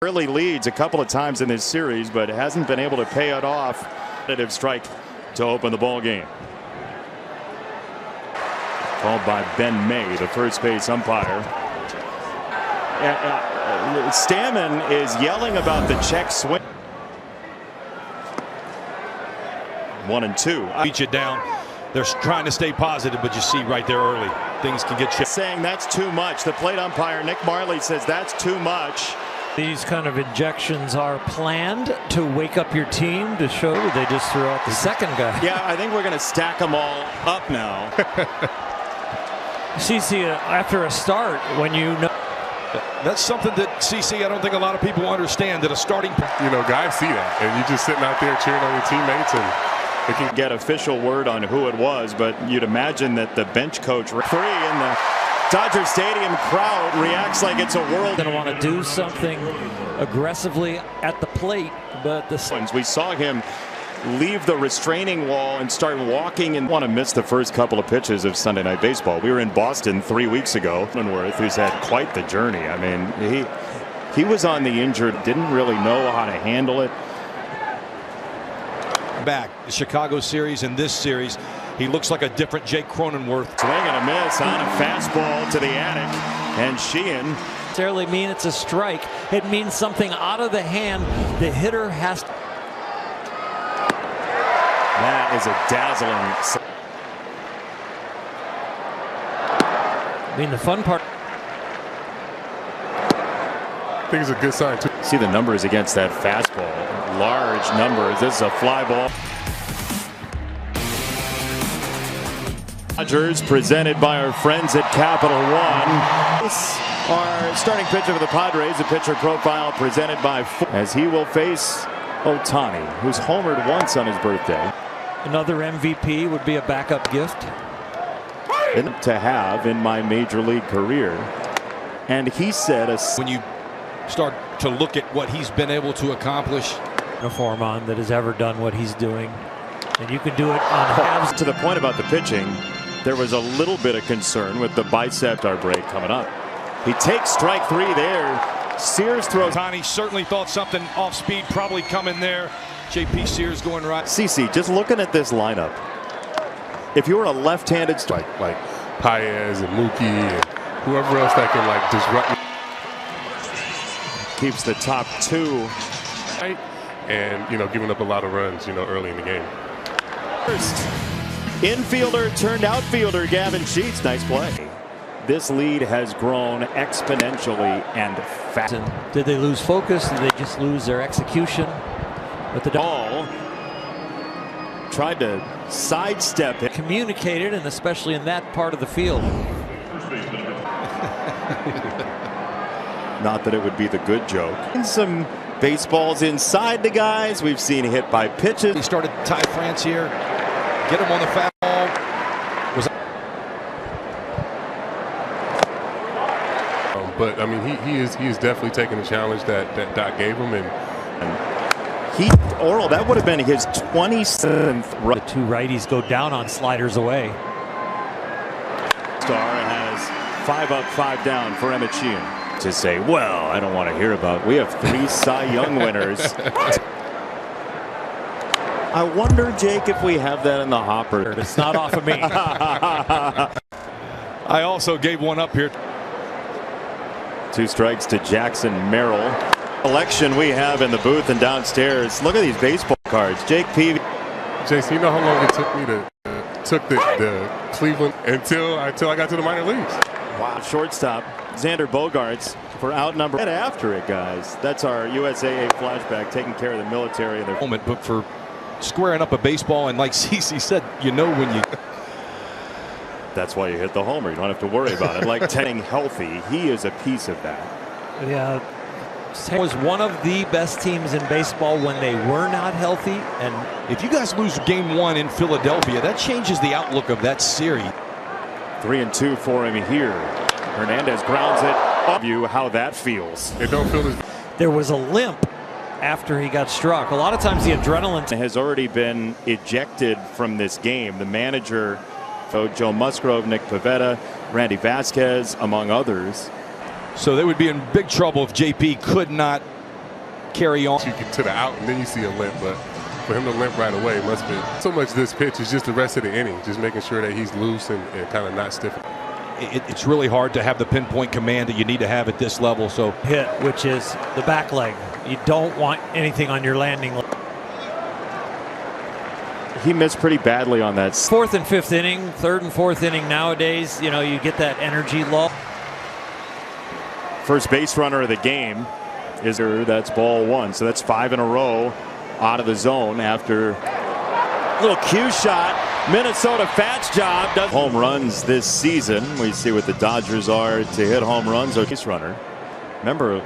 Early leads a couple of times in this series, but hasn't been able to pay it off. Competitive strike to open the ball game. Called by Ben May, the first base umpire. Stammen is yelling about the check swing. 1-2. Beat you down. They're trying to stay positive, but you see right there early, things can get you. Saying that's too much. The plate umpire, Nick Marley, says that's too much. These kind of injections are planned to wake up your team to show they just threw out the second guy. Yeah, I think we're going to stack them all up now. CC, after a start, when you know. That's something that, CC, I don't think a lot of people understand, that a starting. You know, guys see that, and you're just sitting out there cheering on your teammates, and they can get official word on who it was, but you'd imagine that the bench coach, in the Dodger Stadium crowd reacts like it's a world. Going to want to do something aggressively at the plate, but we saw him leave the restraining wall and start walking and want to miss the first couple of pitches of Sunday Night Baseball. We were in Boston 3 weeks ago. Cronenworth, who's had quite the journey. I mean, he was on the injured, didn't really know how to handle it. Back the Chicago series and this series, he looks like a different Jake Cronenworth. Swing and a miss on a fastball to the attic, and Sheehan. Necessarily mean it's a strike. It means something out of the hand. The hitter has to. That is a dazzling. I mean, the fun part. I think it's a good sign too. See the numbers against that fastball. Large numbers. This is a fly ball. Dodgers presented by our friends at Capital One. This our starting pitcher for the Padres, a pitcher profile presented by as he will face Ohtani, who's homered once on his birthday. Another MVP would be a backup gift To have in my major league career. And he said when you start to look at what he's been able to accomplish. Uniform on that has ever done what he's doing, and you can do it on halves. To the point about the pitching, there was a little bit of concern with the bicep break coming up. He takes strike three there. Sears throws. Ohtani certainly thought something off speed probably coming there. JP Sears going right. CC, just looking at this lineup, if you were a left-handed strike like Paez and Mookie and whoever else that can like disrupt. Keeps the top two. Right? And, you know, giving up a lot of runs, you know, early in the game. First infielder turned outfielder Gavin Sheets. Nice play. This lead has grown exponentially and fast. Did they lose focus? Did they just lose their execution? But the ball tried to sidestep it. Communicated, and especially in that part of the field. Not that it would be the good joke. And some baseballs inside the guys. We've seen hit by pitches. He started Ty France here. Get him on the foul ball. But I mean, he is definitely taking the challenge that Doc gave him, and Oral, that would have been his 27th. The two righties go down on sliders away. Star has 5 up, 5 down for Emmett Sheehan. To say, well, I don't want to hear about. We have 3 Cy Young winners. I wonder, Jake, if we have that in the hopper. It's not off of me. I also gave one up here. 2 strikes to Jackson Merrill. Election we have in the booth and downstairs. Look at these baseball cards. Jake Peavy. Jason, you know how long it took me to took the Cleveland until I got to the minor leagues. Wow. Shortstop Xander Bogaerts for outnumber. Get after it, guys. That's our USAA flashback, taking care of the military and their moment, but for squaring up a baseball, and like CC said, you know when you. That's why you hit the homer. You don't have to worry about it. Like staying healthy, he is a piece of that. Yeah, was one of the best teams in baseball when they were not healthy. And if you guys lose game 1 in Philadelphia, that changes the outlook of that series. 3-2 for him here. Hernandez grounds it. View how that feels. It don't feel as. There was a limp after he got struck. A lot of times the adrenaline has already been ejected from this game. The manager, Joe Musgrove, Nick Pivetta, Randy Vasquez, among others. So they would be in big trouble if JP could not carry on. You get to the out, and then you see a limp, but for him to limp right away must be so much. This pitch is just the rest of the inning, just making sure that he's loose and kind of not stiff. It's really hard to have the pinpoint command that you need to have at this level. So hit, which is the back leg. You don't want anything on your landing leg. He missed pretty badly on that. Fourth and fifth inning, third and fourth inning nowadays, you know, you get that energy lull. First base runner of the game is there. That's ball one. So that's 5 in a row out of the zone after a little cue shot. Minnesota Fats job does home runs this season. We see what the Dodgers are to hit home runs. Or base runner. Remember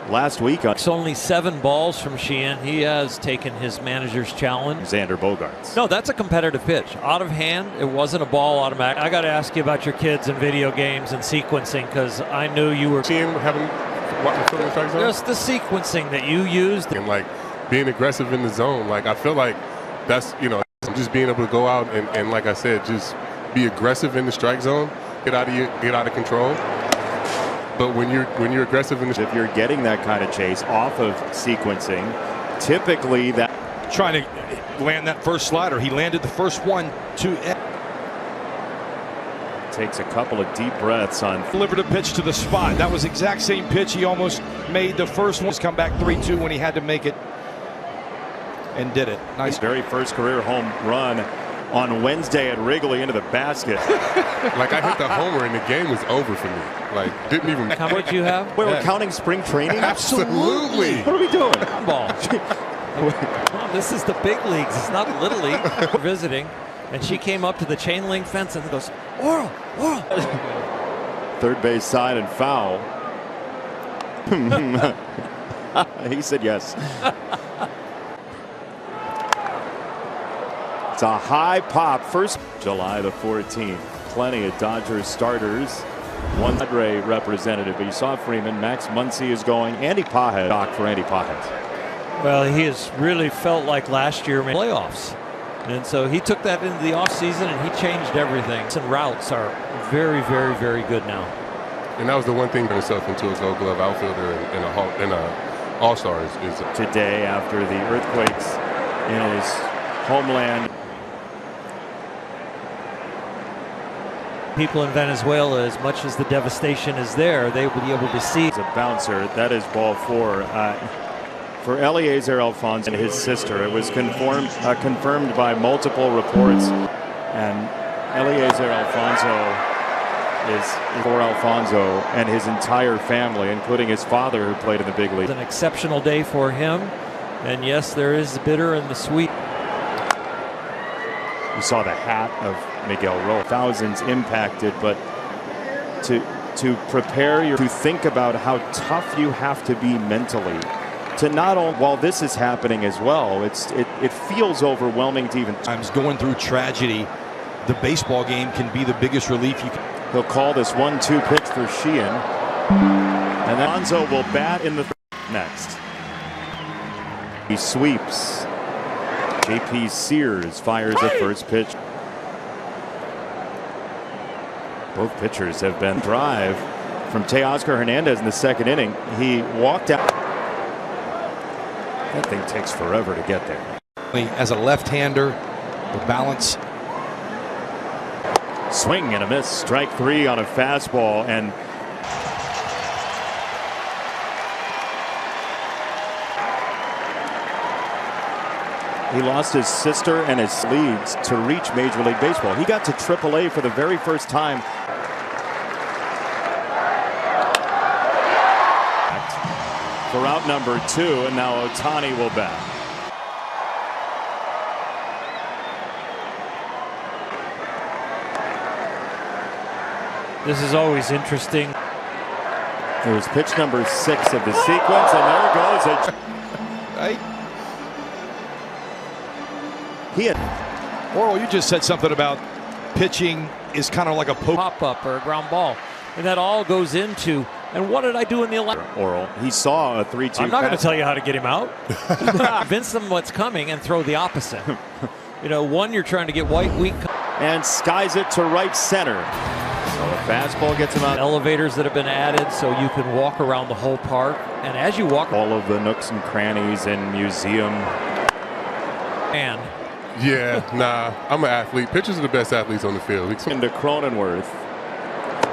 last week it's only 7 balls from Sheehan. He has taken his manager's challenge. Xander Bogaerts. No, that's a competitive pitch. Out of hand, it wasn't a ball automatic. I got to ask you about your kids and video games and sequencing, because I knew you were seeing having the strike zone. Just the sequencing that you used and like being aggressive in the zone. Like I feel like that's, you know, just being able to go out and like I said, just be aggressive in the strike zone, get out of control. But when you're aggressive in the, if you're getting that kind of chase off of sequencing, typically that trying to land that first slider, he landed the first one to takes a couple of deep breaths on delivered a pitch to the spot. That was the exact same pitch he almost made the first one. Come back 3-2 when he had to make it, and did it. Nice. His very first career home run on Wednesday at Wrigley into the basket. Like I hit the homer and the game was over for me. Like didn't even. How much you have? Wait, we're counting spring training? Absolutely. What are we doing? Ball. Well, this is the big leagues. It's not Little League. We're visiting, and she came up to the chain link fence and goes, "Oral, oral." Third base side and foul. He said yes. It's a high pop. First July the 14th. Plenty of Dodgers starters. One Padres representative, but you saw Freeman. Max Muncy is going. Andy Paget. Doc for Andy Paget. Well, he has really felt like last year in playoffs. And so he took that into the offseason and he changed everything. And routes are very, very, very good now. And that was the one thing that himself into a Gold Glove outfielder in a All-Star is today after the earthquakes in his homeland. People in Venezuela, as much as the devastation is there, they will be able to see. It's a bouncer. That is ball 4. For Eliezer Alfonso and his sister, it was confirmed by multiple reports. And Eliezer Alfonso is for Alfonso and his entire family, including his father, who played in the big league. It's an exceptional day for him. And yes, there is the bitter and the sweet. You saw the hat of Miguel Rojas. Thousands impacted, but to prepare to think about how tough you have to be mentally to not only while this is happening as well. It feels overwhelming to even times going through tragedy. The baseball game can be the biggest relief you can. He'll call this 1-2 pitch for Sheehan, and then Alonso will bat in the next. He sweeps. J.P. Sears fires the first pitch. Both pitchers have been drive from Teoscar Hernandez in the second inning. He walked out. That thing takes forever to get there. As a left-hander, the balance. Swing and a miss. Strike 3 on a fastball, and he lost his sister and his leads to reach Major League Baseball. He got to AAA for the very first time. For out number 2, and now Ohtani will bat. This is always interesting. It was pitch number 6 of the sequence, and there goes it. Right. He had. Oral, you just said something about pitching is kind of like a pop-up or a ground ball. And that all goes into, and what did I do in the election? Oral. He saw a 3-2. I'm not going to tell you how to get him out. Convince them what's coming and throw the opposite. You know, one, you're trying to get weak. And skies it to right center. A fastball gets him out. Elevators that have been added so you can walk around the whole park. And as you walk, All of the nooks and crannies and museum. and Yeah, nah, I'm an athlete. Pitchers are the best athletes on the field. Into Cronenworth.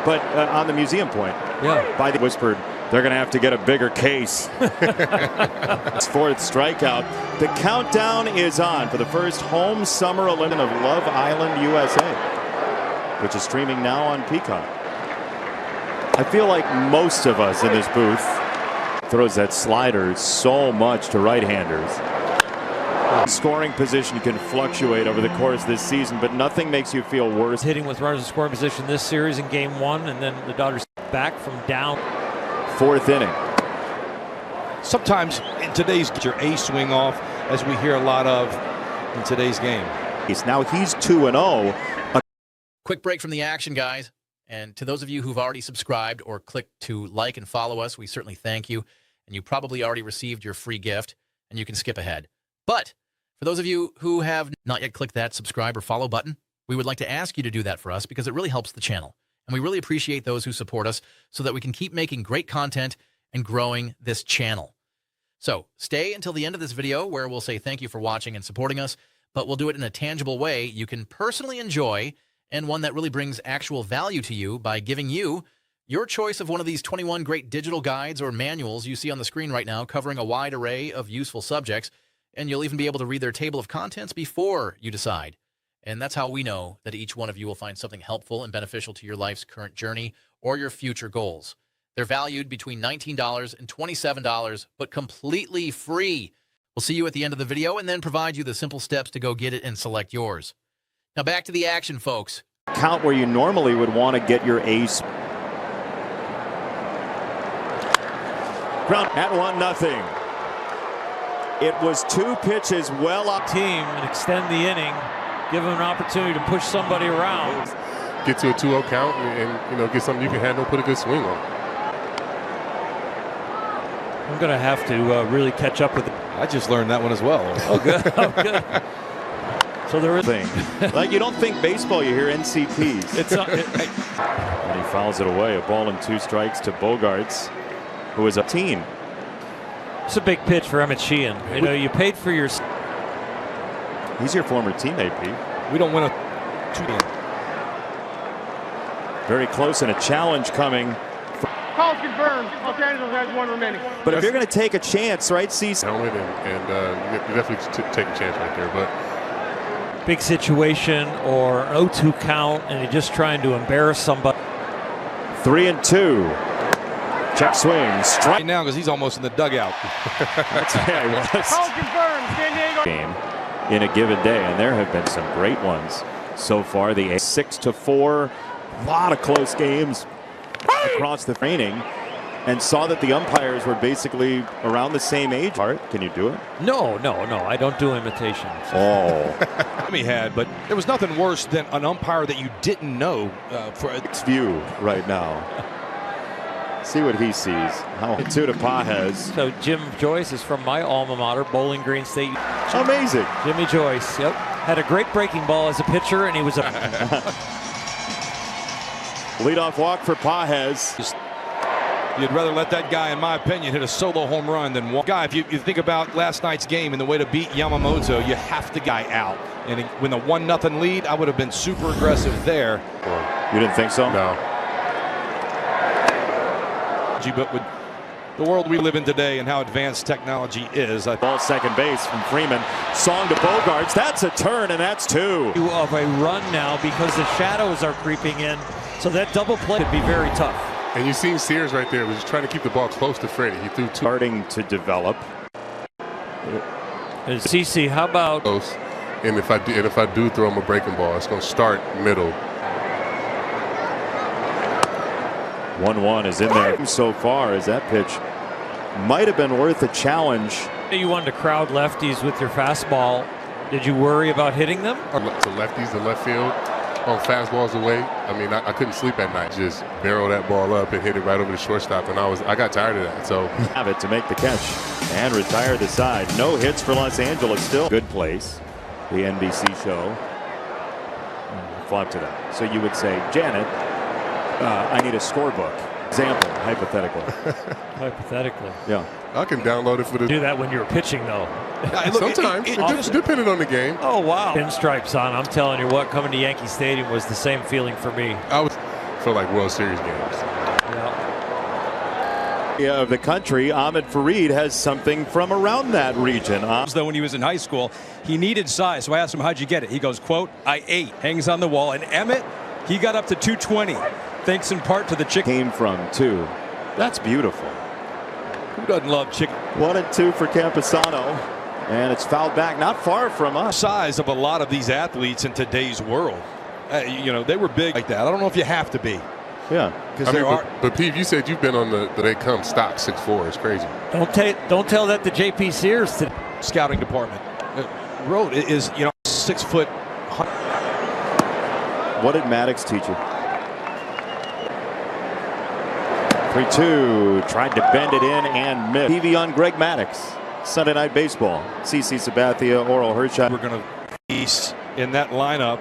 But on the museum point, yeah, by the whispered, they're going to have to get a bigger case. Fourth strikeout. The countdown is on for the first home summer Olympic of Love Island, USA, which is streaming now on Peacock. I feel like most of us in this booth throws that slider so much to right-handers. Scoring position can fluctuate over the course of this season, but nothing makes you feel worse. hitting with runners in scoring position this series in game 1, and then the Dodgers back from down. Fourth inning. Sometimes in today's your A swing off, as we hear a lot of in today's game. Now he's 2-0. Quick break from the action, guys. And to those of you who've already subscribed or clicked to like and follow us, we certainly thank you. And you probably already received your free gift, and you can skip ahead. But for those of you who have not yet clicked that subscribe or follow button, we would like to ask you to do that for us because it really helps the channel. And we really appreciate those who support us so that we can keep making great content and growing this channel. So stay until the end of this video where we'll say thank you for watching and supporting us, but we'll do it in a tangible way you can personally enjoy and one that really brings actual value to you by giving you your choice of one of these 21 great digital guides or manuals you see on the screen right now covering a wide array of useful subjects. And you'll even be able to read their table of contents before you decide. And that's how we know that each one of you will find something helpful and beneficial to your life's current journey or your future goals. They're valued between $19 and $27, but completely free. We'll see you at the end of the video and then provide you the simple steps to go get it and select yours. Now back to the action, folks. Count where you normally would want to get your ace. Ground at 1-0. It was 2 pitches well up. Team and extend the inning, give them an opportunity to push somebody around. Get to a 2-0 count and get something you can handle, put a good swing on. I'm going to have to really catch up with it. I just learned that one as well. Oh, good. Oh, good. So there is Thing. Like you don't think baseball, you hear NCPs. It's not, And he fouls it away. A ball and 2 strikes to Bogarts, who is a teen. it's a big pitch for Emmett Sheehan. You know, you paid for your. He's your former teammate, Pete. We don't win a 2-game. Very close and a challenge coming. Call confirmed. Los Angeles has 1 remaining. But if you're going to take a chance, right, CC? Helmet and you definitely take a chance right there. But Big situation or 0-2 count, and you're just trying to embarrass somebody. 3-2. Check swing. Strike. Right now, because he's almost in the dugout. That's yeah, he was. Call confirmed. San Diego. Game in a given day, and there have been some great ones so far. The 6-4. A lot of close games across the training, and saw that the umpires were basically around the same age. Art, can you do it? No, I don't do imitations. Oh. He had, but there was nothing worse than an umpire that you didn't know for a View right now. See what he sees. How two to Pajes. So Jim Joyce is from my alma mater, Bowling Green State. Amazing. Jimmy Joyce, yep. Had a great breaking ball as a pitcher, and he was a Leadoff walk for Pajes. You'd rather let that guy, in my opinion, hit a solo home run than one guy. If you think about last night's game and the way to beat Yamamoto, you have to guy out. And when a 1-0 lead, I would have been super aggressive there. You didn't think so? no. But with the world we live in today and how advanced technology is, I Ball second base from Freeman. Song to Bogarts. That's a turn, and that's 2. of a run now because the shadows are creeping in. So that double play could be very tough. And you seen Sears right there was just trying to keep the ball close to Freddie. He threw 2 Starting to develop. CC, how about close. And if I do throw him a breaking ball, it's going to start middle. 1-1 is in there so far as that pitch might have been worth a challenge. you wanted to crowd lefties with your fastball? Did you worry about hitting them? To lefties, the left field, on fastballs away. I mean, I couldn't sleep at night. Just barrel that ball up and hit it right over the shortstop, and I got tired of that. So have it to make the catch and retire the side. No hits for Los Angeles. Still good place. The NBC show. Flop to that. So you would say, Janet, I need a scorebook. Example, hypothetically. Hypothetically. Yeah. I can download it for the. Do that when you're pitching, though. Sometimes, depending on the game. Oh, wow. Pinstripes on. I'm telling you what, coming to Yankee Stadium was the same feeling for me. I feel like World Series games. Yeah. Of the country, Ahmed Fareed has something from around that region. Though when he was in high school, he needed size. So I asked him, how'd you get it? He goes, quote, I ate. Hangs on the wall. And Emmett, he got up to 220. Thanks in part to the chicken. Came from, too. That's beautiful. Who doesn't love chicken? 1-2 for Camposano. And it's fouled back not far from us. Size of a lot of these athletes in today's world. You know, they were big like that. I don't know if you have to be. Yeah. Because there are. But Pete, you said you've been on the They Come stock 6'4". It's crazy. Don't tell that to J.P. Sears today. Scouting department. Road is, 6 foot. What did Maddox teach you? 3-2. Tried to bend it in and missed. TV on Greg Maddox. Sunday Night Baseball. CC Sabathia, Oral Hershiser. We're going to piece in that lineup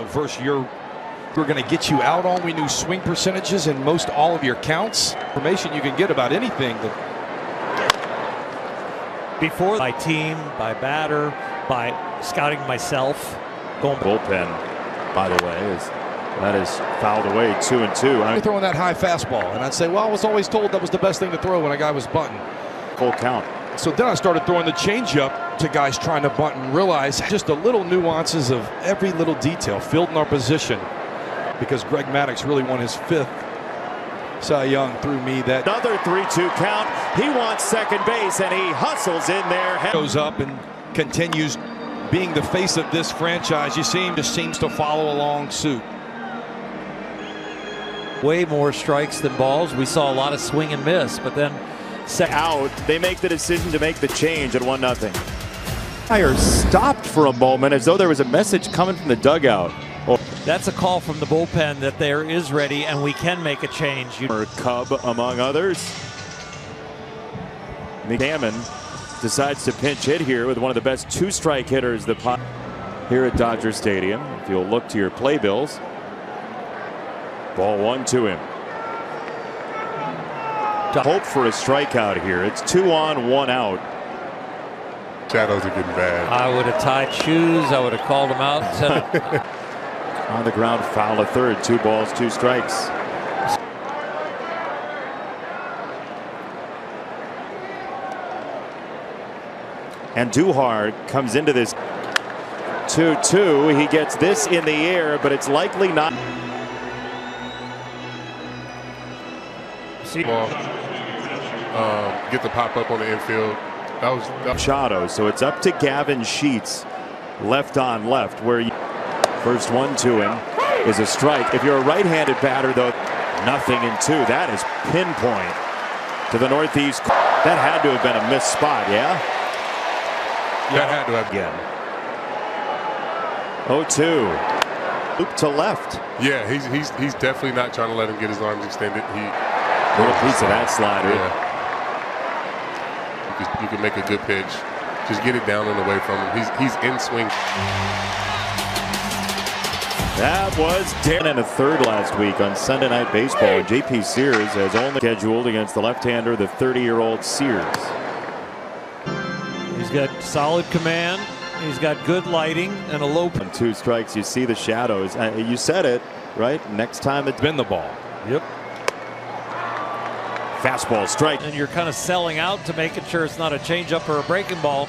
versus we're going to get you out on. We knew swing percentages in most all of your counts. Information you can get about anything. Before by team, by batter, by scouting myself. Going bullpen, by the way, that is fouled away. 2-2. I'm throwing that high fastball, and I'd say, well, I was always told that was the best thing to throw when a guy was bunting. Full count. So then I started throwing the changeup to guys trying to bunt and realize just the little nuances of every little detail, fielding our position, because Greg Maddox really won his 5th Cy Young threw me that. Another 3-2 count. He wants second base, and he hustles in there. Goes up and continues being the face of this franchise. You see him just seems to follow along suit. Way more strikes than balls. We saw a lot of swing and miss, but then out, they make the decision to make the change at 1-0. Fire stopped for a moment as though there was a message coming from the dugout. That's a call from the bullpen that there is ready and we can make a change. Cub among others. McCammon decides to pinch hit here with one of the best 2-strike hitters here at Dodger Stadium. If you'll look to your playbills. Ball 1 to him. Hope for a strikeout here. It's 2 on, 1 out. Shadows are getting bad. I would have tied shoes. I would have called him out and said on the ground, foul a third. 2 balls, 2 strikes. And Duhar comes into this 2-2. He gets this in the air, but it's likely not. Get the pop up on the infield. That was Machado. So it's up to Gavin Sheets, left on left, where first one to him is a strike. If you're a right-handed batter, though, 0-2. That is pinpoint to the northeast. That had to have been a missed spot, yeah? That had to have again. 0-2. Loop to left. Yeah, he's definitely not trying to let him get his arms extended. Little piece of that slider. Yeah. You can make a good pitch. Just get it down and away from him. He's in swing. That was Darren and a third last week on Sunday Night Baseball. And J.P. Sears has only scheduled against the left-hander, the 30-year-old Sears. He's got solid command. He's got good lighting and a low. On 2 strikes, you see the shadows. You said it, right? Next time it's been the ball. Yep. Fastball strike. And you're kind of selling out to making sure it's not a changeup or a breaking ball.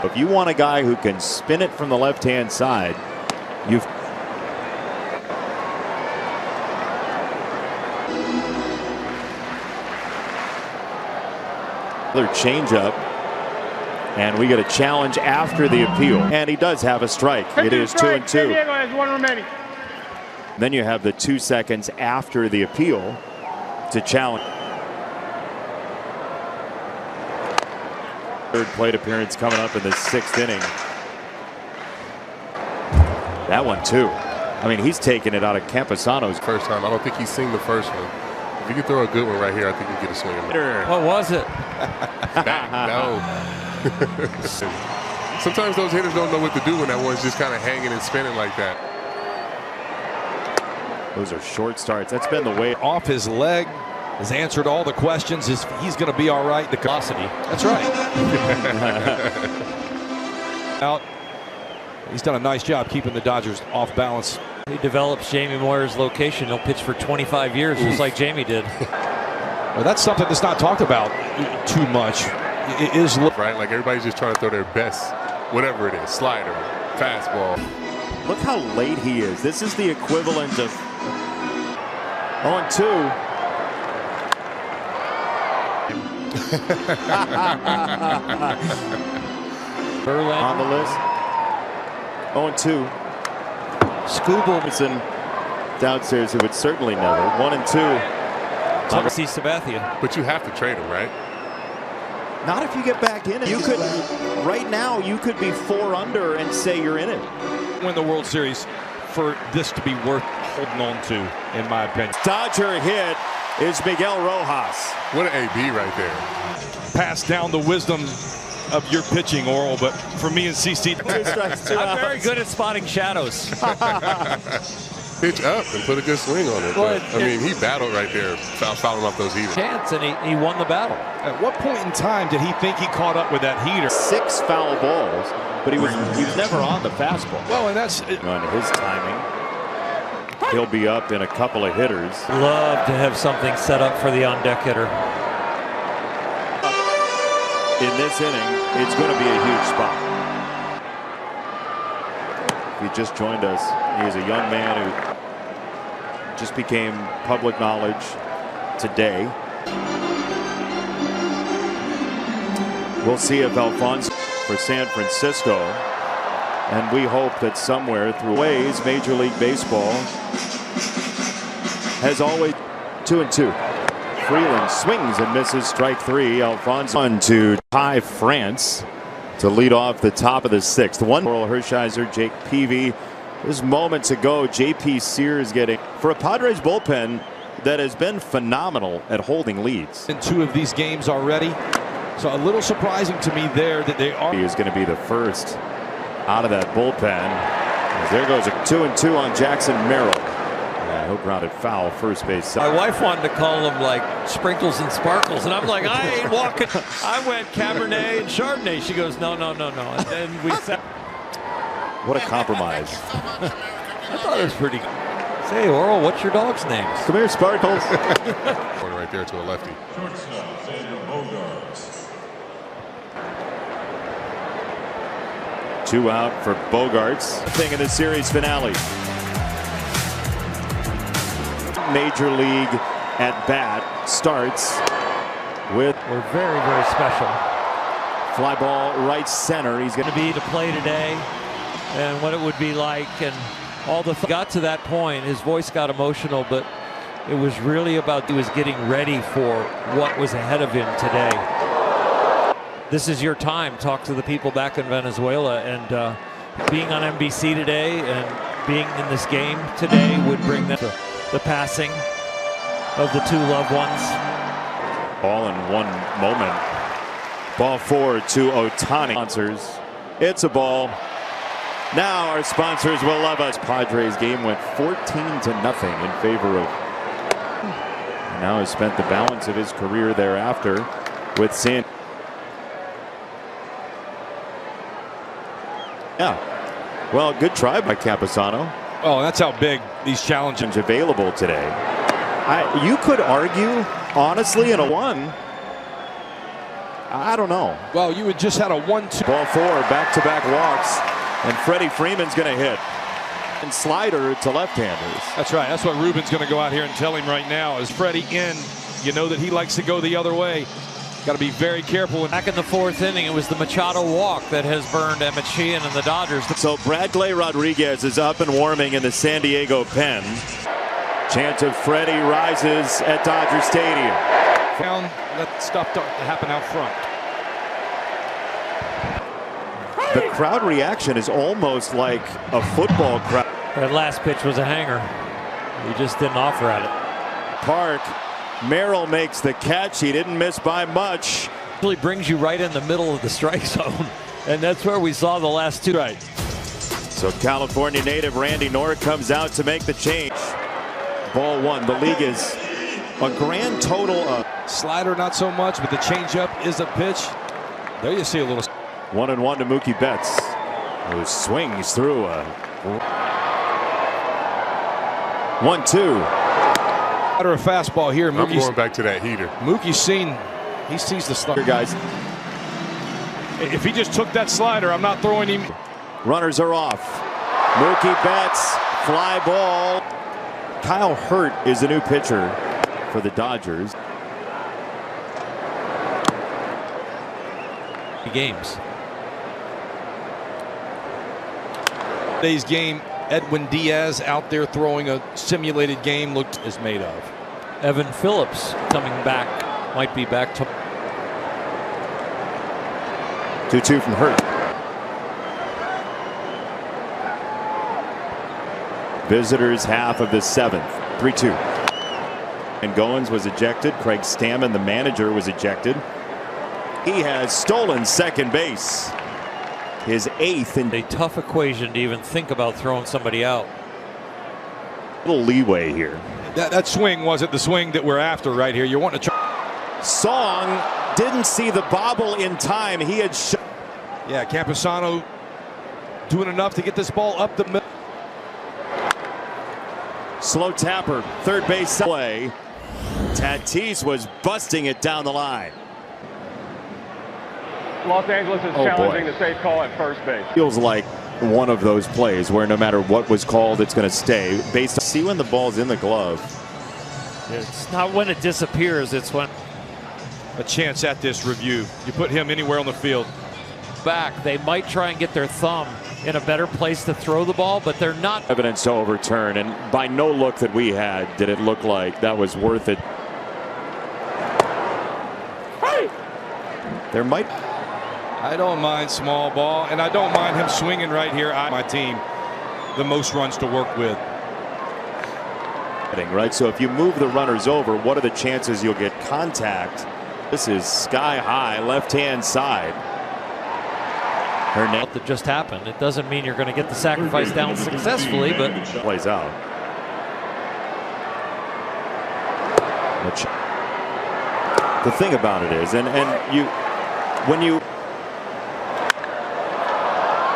If you want a guy who can spin it from the left-hand side, you've another changeup, and we get a challenge after the appeal. And he does have a strike. It is 2-2. San Diego has 1 remaining. Then you have the 2 seconds after the appeal to challenge. Third plate appearance coming up in the 6th inning. That one too. I mean, he's taking it out of Camposano's first time. I don't think he's seen the first one. If you can throw a good one right here, I think you get a swing. What was it? No. Sometimes those hitters don't know what to do when that one's just kind of hanging and spinning like that. Those are short starts. That's been the way. Off his leg, has answered all the questions. He's going to be all right. The velocity. That's right. Out. He's done a nice job keeping the Dodgers off balance. He develops Jamie Moyer's location. He'll pitch for 25 years, just like Jamie did. Well, that's something that's not talked about too much. It is right. Like everybody's just trying to throw their best, whatever it is, slider, fastball. Look how late he is. This is the equivalent of 0-2. On the list. 0-2. Scoobleson downstairs, who would certainly never. 1-2. See Sabathia. But you have to trade him, right? Not if you get back in it. You could, right now, you could be 4 under and say you're in it. Win the World Series for this to be worth holding on to, in my opinion. Dodger hit is Miguel Rojas. What an AB right there. Pass down the wisdom of your pitching, Oral, but for me and CC, I'm very good at spotting shadows. Pitch up and put a good swing on it. Well, but, I mean, he battled right there, fouling off those heaters. Chance, and he won the battle. At what point in time did he think he caught up with that heater? 6 foul balls, but he was never on the fastball. Well, and that's on his timing. He'll be up in a couple of hitters. Love to have something set up for the on-deck hitter. In this inning, it's going to be a huge spot. If he just joined us, he is a young man who just became public knowledge today. We'll see if Alfonso for San Francisco, and we hope that somewhere through ways Major League Baseball has always 2-2. Freeland swings and misses, strike 3. Alfonso on to tie France to lead off the top of the 6th. Oral Hershiser, Jake Peavy. This moments ago, J.P. Sears getting for a Padres bullpen that has been phenomenal at holding leads. in 2 of these games already. So a little surprising to me there that they are. He is going to be the first out of that bullpen. As there goes a 2-2 on Jackson Merrill. He'll grounded foul, first base. My wife wanted to call them like sprinkles and sparkles, and I'm like, I ain't walking. I went Cabernet and Chardonnay. She goes, no. And then we sat. What a compromise. I thought it was pretty good. Say, Oral, what's your dog's name? Come here, Sparkles. Corner right there to a lefty. 2 out for Bogarts. Thing in the series finale. Major League at bat starts with We're very, very special. fly ball right center. He's going To be to play today, and what it would be like, and all the got to that point. His voice got emotional, but it was really about he was getting ready for what was ahead of him today. This is your time. Talk to the people back in Venezuela, and being on NBC today and being in this game today would bring them the passing of the 2 loved ones. all in one moment. Ball 4 to Ohtani. Sponsors. It's a ball. Now our sponsors will love us. Padres game went 14-0 in favor of. Now has spent the balance of his career thereafter with San. Yeah. Well, good try by Campusano. Oh, that's how big these challenges Available today. You could argue, honestly, in a 1. I don't know. Well, you had just had a 1-2. Ball 4, back-to-back walks, and Freddie Freeman's going to hit. And slider to left-handers. That's right. That's what Ruben's going to go out here and tell him right now. Is Freddie in? You know that he likes to go the other way. Got to be very careful. Back in the 4th inning, it was the Machado walk that has burned Emmett Sheehan and the Dodgers. So Bradley Rodriguez is up and warming in the San Diego pen. Chance of Freddie rises at Dodger Stadium. Found that stuff to happen out front. The crowd reaction is almost like a football crowd. That last pitch was a hanger. He just didn't offer at it. Park. Merrill makes the catch. He didn't miss by much. Really brings you right in the middle of the strike zone, and that's where we saw the last 2. Right. So California native Randy Nord comes out to make the change. Ball one. The league is a grand total of Slider not so much, but the changeup is a pitch. There you see a little 1-1 to Mookie Betts, who swings through a 1-2. a fastball here. I'm going back to that heater. Mookie's he sees the slider. Guys, If he just took that slider, I'm not throwing him. runners are off. Mookie Betts, fly ball. Kyle Hurt is the new pitcher for the Dodgers. Games. Today's game, Edwin Diaz out there throwing a simulated game is made of. Evan Phillips coming back, might be back to 2-2 from Hurt. Visitors half of the seventh. 3-2. And Goins was ejected. Craig Stammen, the manager, was ejected. He has stolen second base. His eighth in a tough equation to even think about throwing somebody out. a little leeway here. That swing wasn't the swing that we're after right here. You're wanting to try. Song didn't see the bobble in time. He had Yeah, Camposano doing enough to get this ball up the middle. slow tapper, third base play. Tatis was busting it down the line. Los Angeles is challenging the safe call at first base. Feels like one of those plays where no matter what was called, it's going to stay. Based on see when the ball's in the glove. It's not when it disappears, it's when A chance at this review. You put him anywhere on the field. back. They might try and get their thumb in a better place to throw the ball, but they're not. Evidence to overturn, and by no look that we had did it look like that was worth it. There might. I don't mind small ball, and I don't mind him swinging right here. My team, the most runs to work with. Right, so if you move the runners over, what are the chances you'll get contact? This is sky high, left-hand side. Hernandez That just happened. It doesn't mean you're going to get the sacrifice down successfully, but plays out. Which, the thing about it is, when you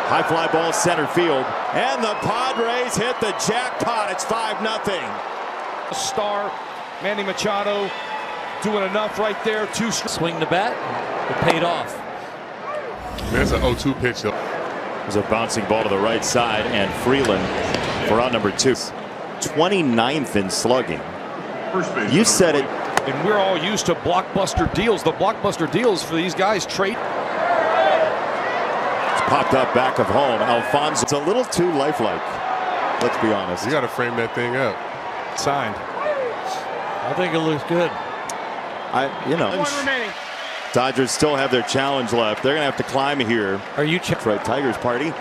high fly ball center field, and the Padres hit the jackpot. It's 5-0. Star Manny Machado doing enough right there to swing the bat. It paid off. There's an 0-2 pitch. There's a bouncing ball to the right side, and Freeland for out number 2. 29th in slugging. You said it. And we're all used to blockbuster deals. The blockbuster deals for these guys trade. It's popped up back of home. Alfonso. It's a little too lifelike. Let's be honest. You got to frame that thing up. Signed. I think it looks good. One remaining. Dodgers still have their challenge left. They're going to have to climb here. Are you Right, Tigers party.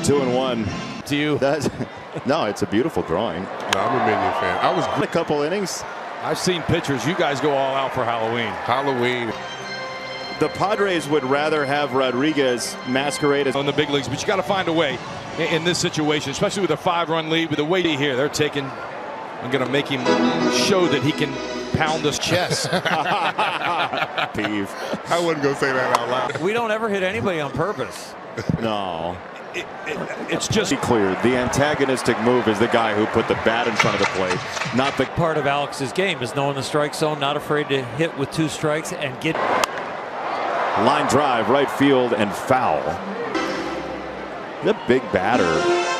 2-1. to you? No, it's a beautiful drawing. No, I'm a Minion fan. I was A couple innings. I've seen pictures. You guys go all out for Halloween. Halloween. The Padres would rather have Rodriguez masquerade as On the big leagues, but you got to find a way in this situation, especially with a 5-run lead. With the way here, they're taking. I'm going to make him show that he can pound this chest. peeve. I wasn't going to say that out loud. We don't ever hit anybody on purpose. No. It's just Be clear. The antagonistic move is the guy who put the bat in front of the plate, not the Part of Alex's game is knowing the strike zone, not afraid to hit with 2 strikes and get. line drive, right field, and foul. The big batter.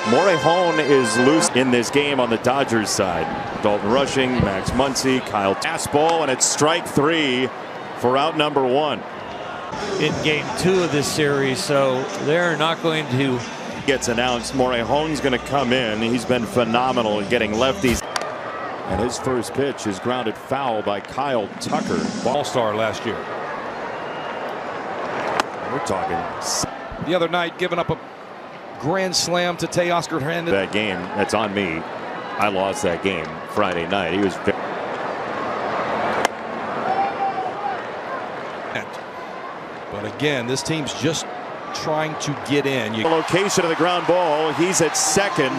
Morejon is loose in this game on the Dodgers side. Dalton Rushing, Max Muncy, Kyle fastball, and it's strike 3 for out number 1. In game 2 of this series, so they're not going to. Gets announced. Morejon's going to come in. He's been phenomenal at getting lefties. And his first pitch is grounded foul by Kyle Tucker. all-star last year. We're talking The other night, giving up a grand slam to Teoscar Hernandez. that game. That's on me. I lost that game Friday night. He was. But again, this team's just trying to get in. The location of the ground ball, he's at second,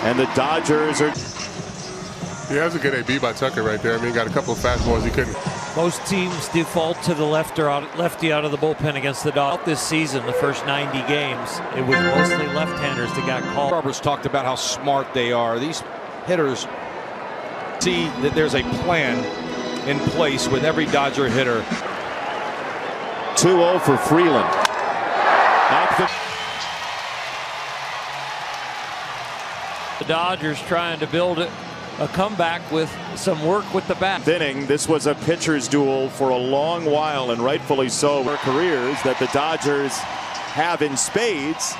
and the Dodgers are... Yeah, that was a good AB by Tucker right there. I mean, he got a couple of fastballs he couldn't. Most teams default to the lefty out of the bullpen against the Dodgers. This season, the first 90 games, it was mostly left-handers that got called. Roberts talked about how smart they are. These hitters see that there's a plan in place with every Dodger hitter. 2-0 for Freeland. The Dodgers trying to build a comeback with some work with the bat. Inning, this was a pitcher's duel for a long while, and rightfully so. Their careers that the Dodgers have in spades.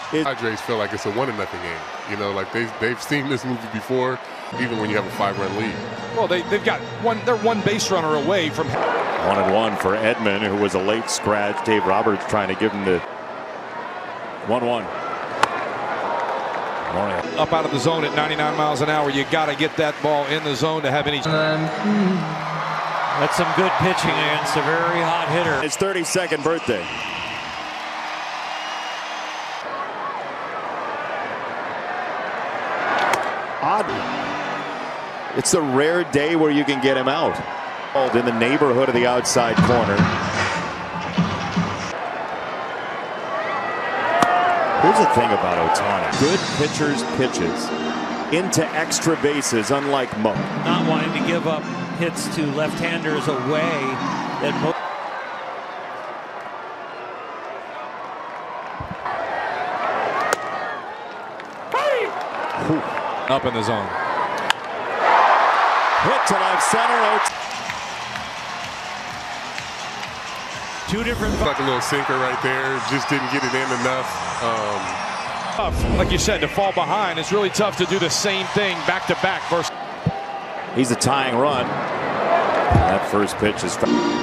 Padres feel like it's a 1-0 game. You know, like they've seen this movie before, even when you have a 5-run lead. Well, they've got one. They're one base runner away from 1-1 for Edman, who was a late scratch. Dave Roberts trying to give him the 1-1. Up out of the zone at 99 miles an hour. You got to get that ball in the zone to have any. That's some good pitching against a very hot hitter. His 32nd birthday. Odd. It's a rare day where you can get him out. In the neighborhood of the outside corner. Here's the thing about Ohtani. Good pitchers pitches into extra bases, unlike Mo. Not wanting to give up hits to left-handers away that Mo. Up in the zone. Hit to left center. Two different. Like a little sinker right there. Just didn't get it in enough. Like you said, to fall behind, it's really tough to do the same thing back to back. First. He's a tying run. That first pitch is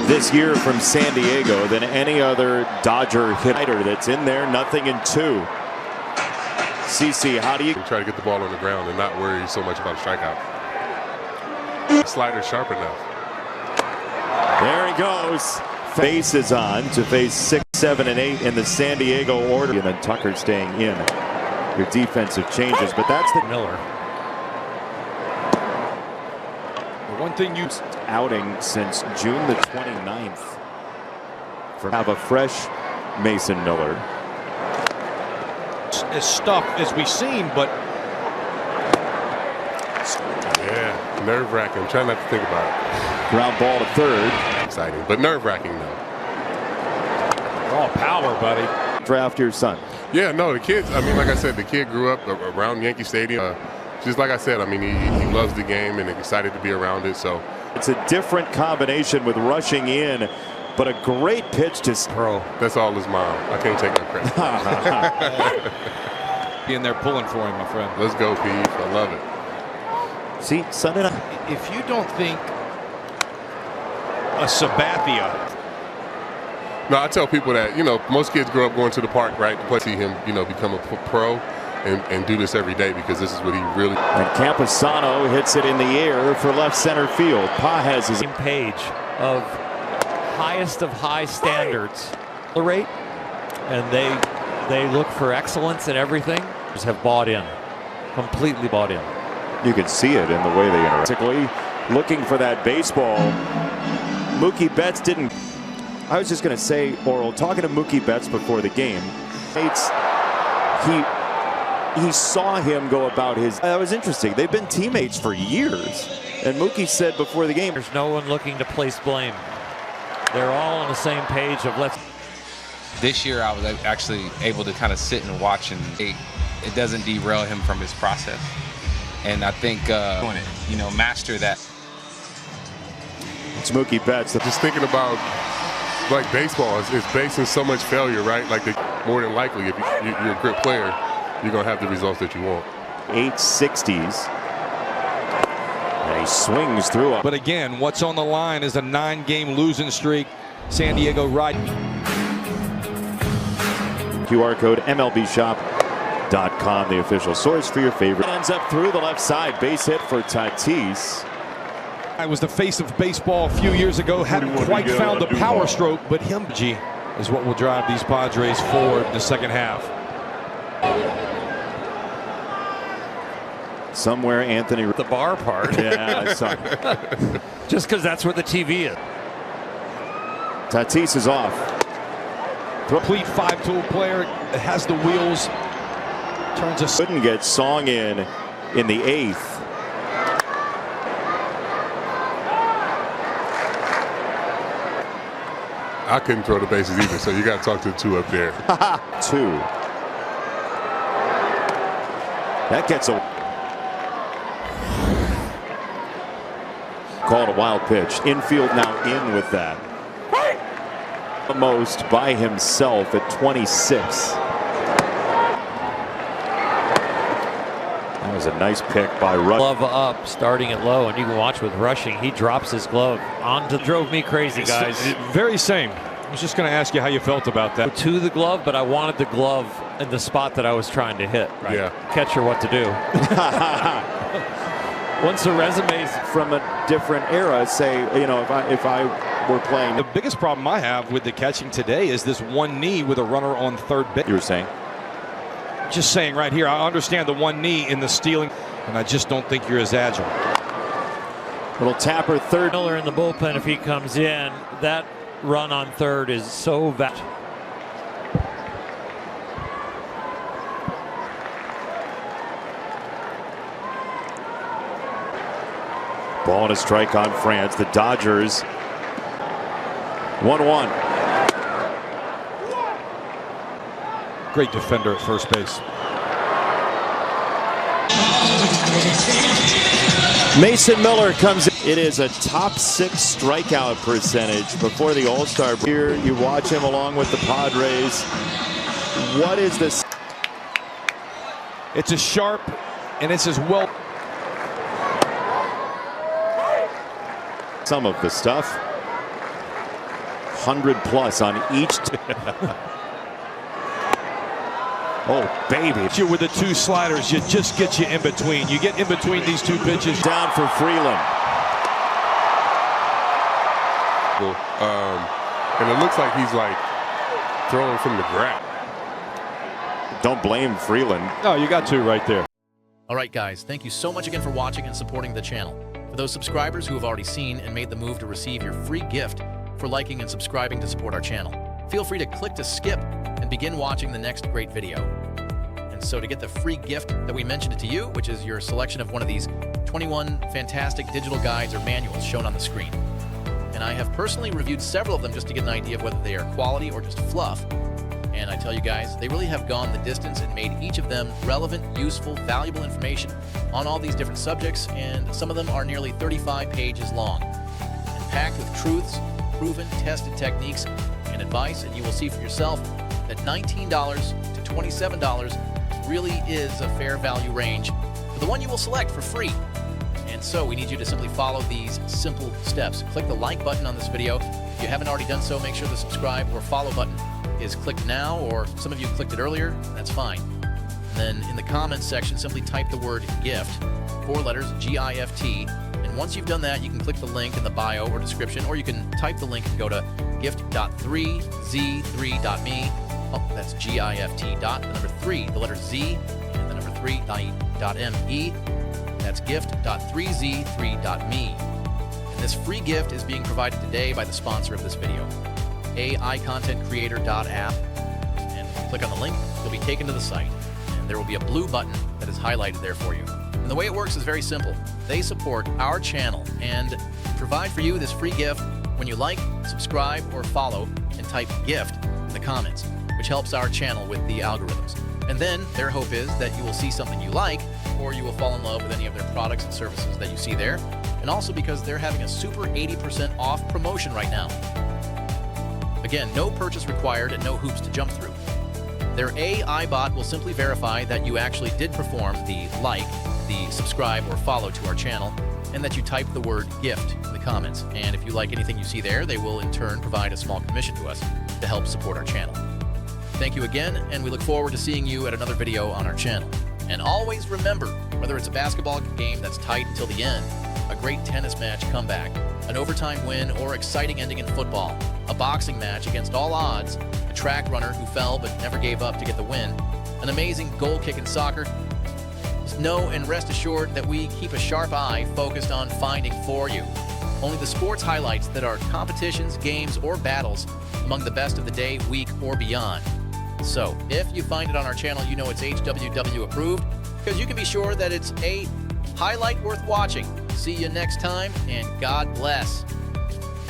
this year from San Diego than any other Dodger hitter that's in there. 0-2. CC, how do you try to get the ball on the ground and not worry so much about a strikeout? Slider's sharp enough. There he goes. Base is on to face 6, 7, and 8 in the San Diego order. And then Tucker staying in. Your defensive changes, but that's the Miller. The one thing you outing since June the 29th. Have a fresh Mason Miller. as stuff as we've seen, but yeah, nerve-wracking. I'm trying not to think about it. Ground ball to third. Exciting, but nerve-wracking though. all power, buddy. Draft your son. Yeah, no, the kids. I mean, like I said, the kid grew up around Yankee Stadium. Just like I said, I mean, he loves the game and excited to be around it. So it's a different combination with rushing in, but a great pitch to throw. That's all his mom. I can't take no credit. Being there pulling for him, my friend. Let's go, Pete. I love it. See, Sunday night. If you don't think a Sabathia. No, I tell people that, most kids grow up going to the park, right, to see him, become a pro and do this every day because this is what he really. And Camposano hits it in the air for left center field. Pa has his page of highest of high standards. The rate, and they look for excellence in everything. Just have bought in, completely bought in. You can see it in the way they interact. Looking for that baseball. Mookie Betts didn't. I was just going to say, Oral, talking to Mookie Betts before the game, he saw him go about his. That was interesting. They've been teammates for years. And Mookie said before the game, there's no one looking to place blame. They're all on the same page of let's. This year I was actually able to kind of sit and watch, and it doesn't derail him from his process. And I think master that. It's Mookie Betts. Just thinking about like baseball is based on so much failure, right? Like more than likely, if you're a good player, you're gonna have the results that you want. 860s. And he swings through. But again, what's on the line is a 9-game losing streak. San Diego riding. QR code MLBshop.com, the official source for your favorite. Ends up through the left side. Base hit for Tatis. I was the face of baseball a few years ago. Hadn't quite found the power stroke, but him, is what will drive these Padres forward in the second half. Somewhere Anthony. The bar part. Yeah, I saw it. Just because that's where the TV is. Tatis is off. Complete five-tool player that has the wheels. Turns a Couldn't get Song in the 8th. I couldn't throw the bases either, so you got to talk to the two up there. 2. That gets a called a wild pitch. Infield now in with that. The most by himself at 26. That was a nice pick by Rush. Glove up, starting it low, and you can watch with Rushing. He drops his glove onto. Drove me crazy, guys. Very same. I was just going to ask you how you felt about that. To the glove, but I wanted the glove in the spot that I was trying to hit. Right. Yeah. Catcher, what to do? Once the resumes From a different era, say, you know, if I were playing. The biggest problem I have with the catching today is this one knee with a runner on third base. You were saying? Just saying right here, I understand the one knee in the stealing, and I just don't think you're as agile. Little tapper third. Miller in the bullpen, if he comes in, that run on third is so valuable. Ball and a strike on France. The Dodgers 1-1. Great defender at first base. Mason Miller comes in. It is a top 6 strikeout percentage before the All-Star. Here you watch him along with the Padres. What is this? It's as sharp and it's as well. Some of the stuff. 100 plus on each. Oh, baby. You with the 2 sliders, you just get you in between. You get in between these 2 pitches. Down for Freeland. And it looks like he's like throwing from the ground. Don't blame Freeland. No, you got 2 right there. All right, guys, thank you so much again for watching and supporting the channel. For those subscribers who have already seen and made the move to receive your free gift for liking and subscribing to support our channel, feel free to click to skip and begin watching the next great video. And so to get the free gift that we mentioned it to you, which is your selection of one of these 21 fantastic digital guides or manuals shown on the screen. And I have personally reviewed several of them just to get an idea of whether they are quality or just fluff. And I tell you guys, they really have gone the distance and made each of them relevant, useful, valuable information on all these different subjects, and some of them are nearly 35 pages long and packed with truths, proven, tested techniques, and advice. And you will see for yourself that $19 to $27 really is a fair value range for the one you will select for free. And so we need you to simply follow these simple steps. Click the like button on this video. If you haven't already done so, make sure the subscribe or follow button is clicked now, or some of you clicked it earlier. That's fine. And then in the comments section, simply type the word GIFT, 4 letters, G-I-F-T. And once you've done that, you can click the link in the bio or description, or you can type the link and go to gift.3z3.me. Oh, that's G-I-F-T dot, the number 3, the letter Z, and the number 3.me. That's gift.3z3.me. And this free gift is being provided today by the sponsor of this video, AIContentCreator.app. And click on the link, you'll be taken to the site. And there will be a blue button that is highlighted there for you. And the way it works is very simple. They support our channel and provide for you this free gift when you like, subscribe, or follow and type GIFT in the comments, which helps our channel with the algorithms. And then their hope is that you will see something you like, or you will fall in love with any of their products and services that you see there. And also because they're having a super 80% off promotion right now. Again, no purchase required and no hoops to jump through. Their AI bot will simply verify that you actually did perform the like, the subscribe, or follow to our channel, and that you type the word GIFT in the comments. And if you like anything you see there, they will in turn provide a small commission to us to help support our channel. Thank you again, and we look forward to seeing you at another video on our channel. And always remember, whether it's a basketball game that's tight until the end, a great tennis match comeback, an overtime win, or exciting ending in football, a boxing match against all odds, a track runner who fell but never gave up to get the win, an amazing goal kick in soccer. Just know and rest assured that we keep a sharp eye focused on finding for you only the sports highlights that are competitions, games, or battles among the best of the day, week, or beyond. So, if you find it on our channel, you know it's HWW approved, because you can be sure that it's a highlight worth watching. See you next time, and God bless.